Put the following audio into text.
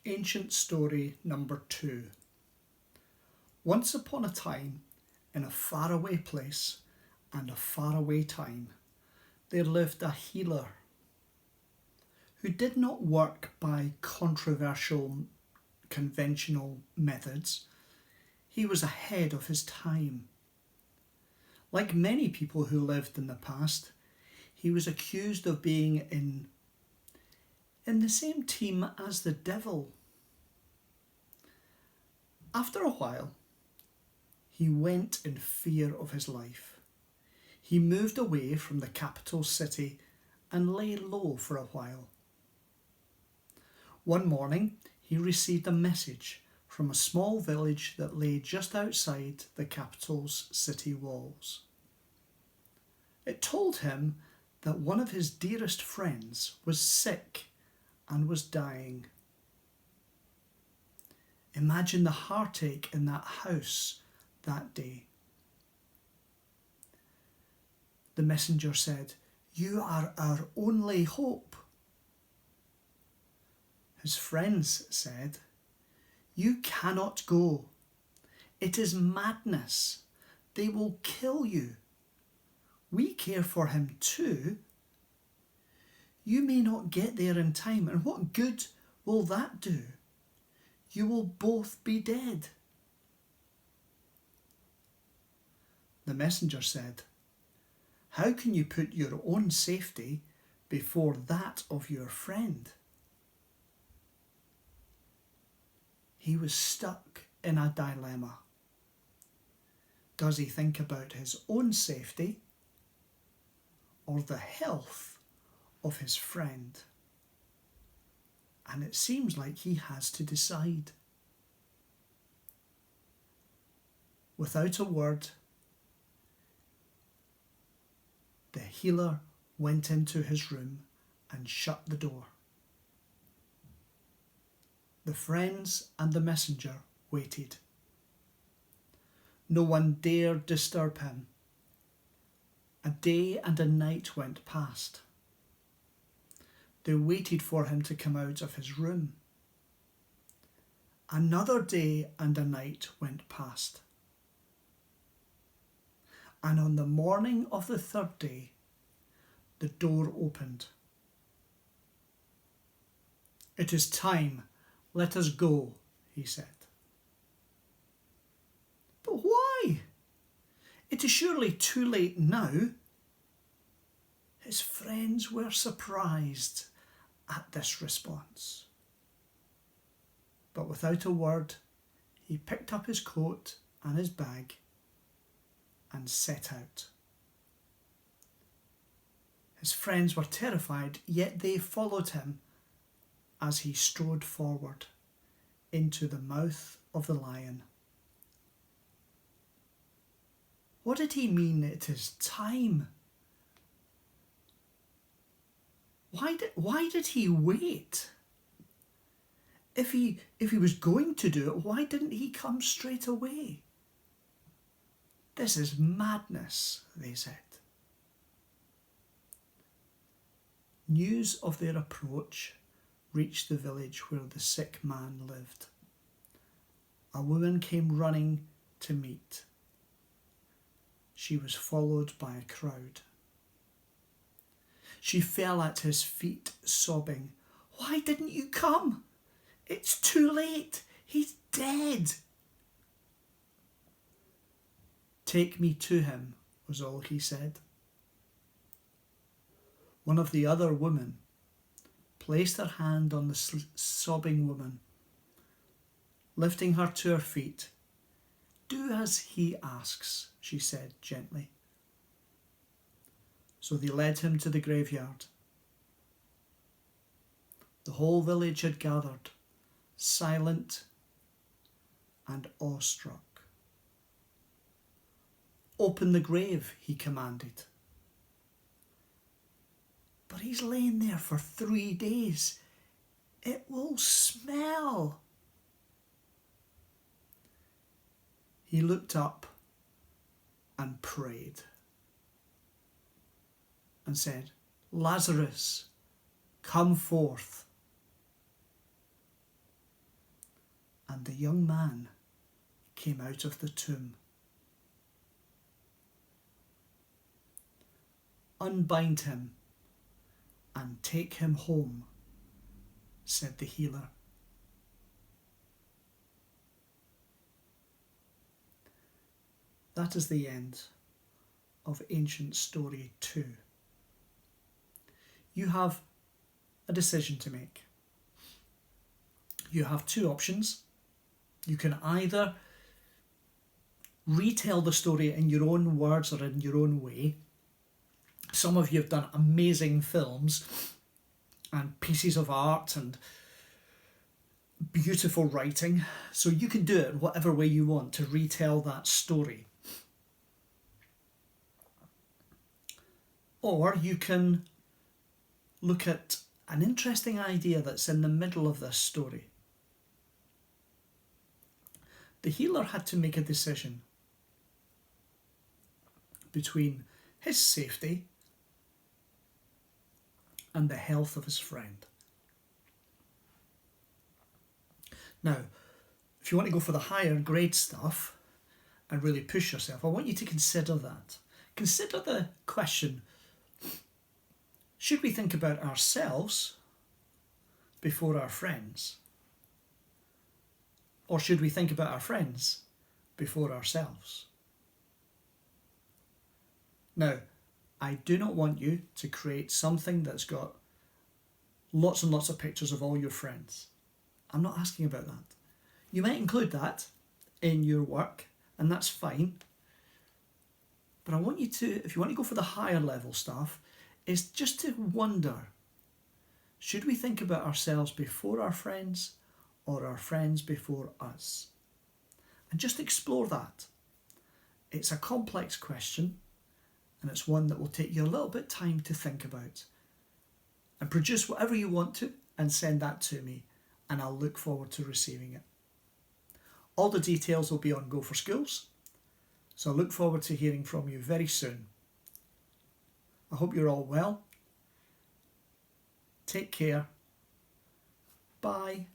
Ancient story number 2. Once upon a time, in a faraway place and a faraway time, there lived a healer who did not work by controversial, conventional methods. He was ahead of his time. Like many people who lived in the past, he was accused of being in the same team as the devil. After a while, he went in fear of his life. He moved away from the capital city and lay low for a while. One morning, he received a message from a small village that lay just outside the capital's city walls. It told him that one of his dearest friends was sick and was dying. Imagine the heartache in that house that day. The messenger said, "You are our only hope." His friends said, "You cannot go. It is madness. They will kill you. We care for him too. You may not get there in time, and what good will that do? You will both be dead." The messenger said, "How can you put your own safety before that of your friend?" He was stuck in a dilemma. Does he think about his own safety or the health of his friend? And it seems like he has to decide. Without a word, the healer went into his room and shut the door. The friends and the messenger waited. No one dared disturb him. A day and a night went past. They waited for him to come out of his room. Another day and a night went past. And on the morning of the third day, the door opened. "It is time. Let us go," he said. "But why? It is surely too late now." His friends were surprised at this response. But without a word, he picked up his coat and his bag and set out. His friends were terrified, yet they followed him as he strode forward into the mouth of the lion. What did he mean, "it is time"? Why did he wait? If he was going to do it, why didn't he come straight away? "This is madness," they said. News of their approach reached the village where the sick man lived. A woman came running to meet. She was followed by a crowd. She fell at his feet, sobbing, "Why didn't you come? It's too late. He's dead." "Take me to him," was all he said. One of the other women placed her hand on the sobbing woman. Lifting her to her feet, "Do as he asks," she said gently. So they led him to the graveyard. The whole village had gathered, silent and awestruck. "Open the grave," he commanded. "But he's lain there for 3 days. It will smell." He looked up and prayed and said, "Lazarus, come forth." And the young man came out of the tomb. Unbind him and take him home, said the healer. That is the end of Ancient Story 2. You have a decision to make. You have two options. You can either retell the story in your own words or in your own way. Some of you have done amazing films and pieces of art and beautiful writing, so you can do it whatever way you want to retell that story. Or you can look at an interesting idea that's in the middle of this story. The healer had to make a decision between his safety and the health of his friend. Now, if you want to go for the higher grade stuff and really push yourself, I want you to consider that. Consider the question, should we think about ourselves before our friends? Or should we think about our friends before ourselves? Now, I do not want you to create something that's got lots and lots of pictures of all your friends. I'm not asking about that. You might include that in your work, and that's fine. But I want you to, if you want to go for the higher level stuff, is just to wonder, should we think about ourselves before our friends or our friends before us? And just explore that. It's a complex question, and it's one that will take you a little bit of time to think about. And produce whatever you want to and send that to me, and I'll look forward to receiving it. All the details will be on Go for Schools, so I look forward to hearing from you very soon. I hope you're all well. Take care. Bye.